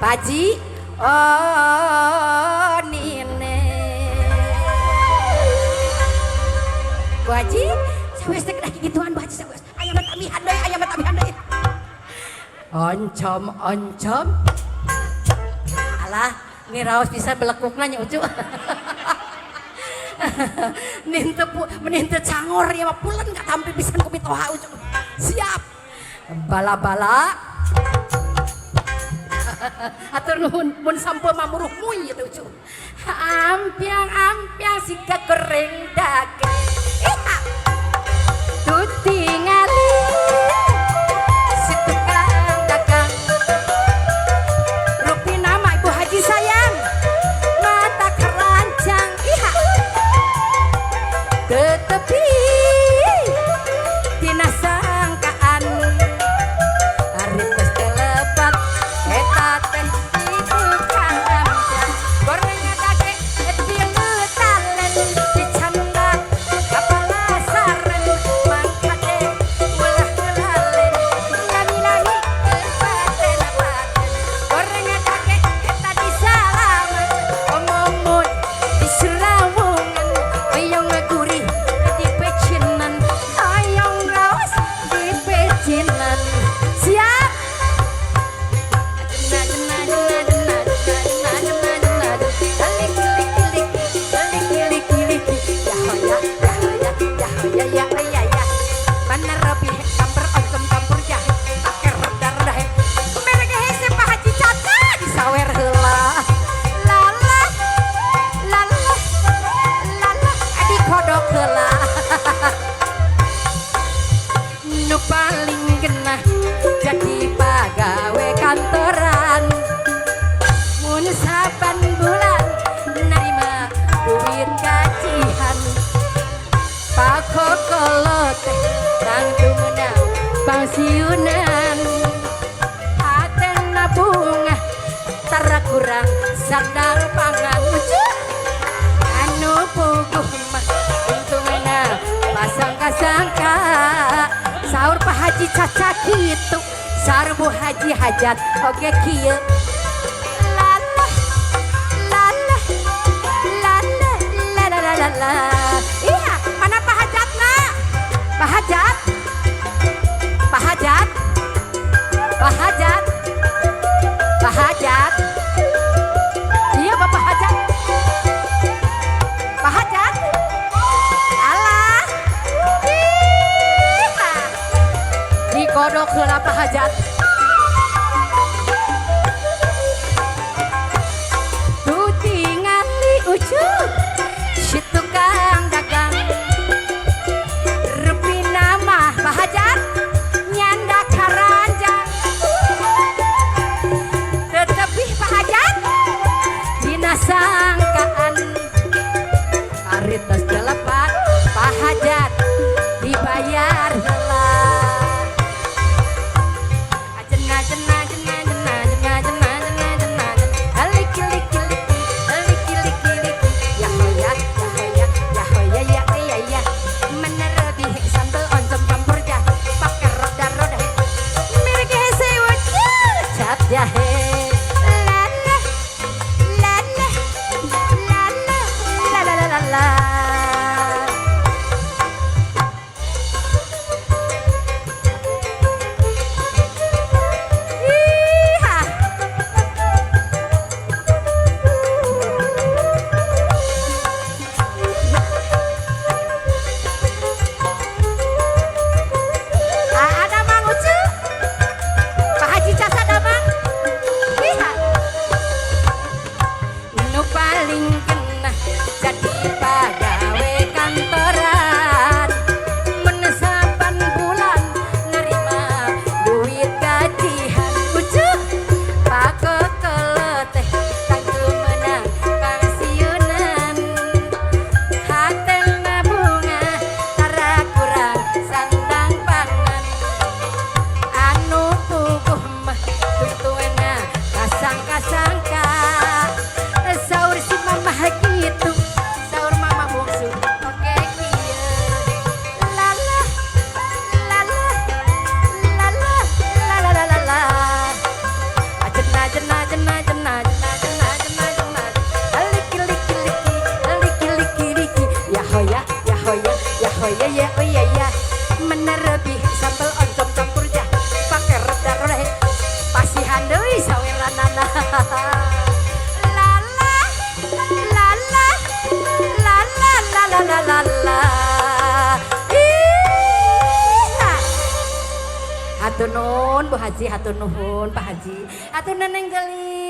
Baji, oh nine. Bu Haji, saya teh kena gituan Bu Haji saya. Aya mah tabihan deui, aya mah tabihan deui. Oncom. Alah, ini raos bisa belekukna nya ucu. Meninte cangor ya mah pulen ka tampi pisan ku mitoha ucu. Siap. Bala-bala. Atur nuhun mun sampeun mamuruh muy itu ucu. Ampiang siga goreng daging. Tuti ngali si tukang dagang. Rupi nama Ibu Haji sayang mata keranjang iha tetepi tina sangkaan ari tes telepat eta teh itu kang amjang gorengnya daging etin talen dicandak kapala saren mangkade ulah ulalen lami-lami paten gorengnya daging eta disalaman omongun diserawungan oyong gurih di pecinan oyong raos di pecinan siap bener rapi campur oncom campur jahe pake redah merek hese Pak Haji Caca disawer heula lala adi kodok heula nu paling genah jadi pagawe kantoran mun saban bulan narima duit gajian pakokolot tanggung menang pangsiunan aten nabung tara kurang sandal pangan anu puguh mah untungna pasangka-sangka sahur Pak Haji Caca kitu sahur Bu Haji Hajat oge kieu lala iya mana Pak Hajatna Pak Hajat iya Bapak Hajat Pak Hajat alah iya dikodok heula Pak Hajat tuh tingali ucup si tukang dagang rupi nama Pak Hajat nyanda karanjang tetapi Pak Hajat dina sangkaan ari tos delapan Pak Hajat dibayar heula ajena jahe la ada Mang Ucu Pak Haji Caca ada Mang hatur nuhun Bu Haji, hatur nuhun Pak Haji. Hatur neneng geulis.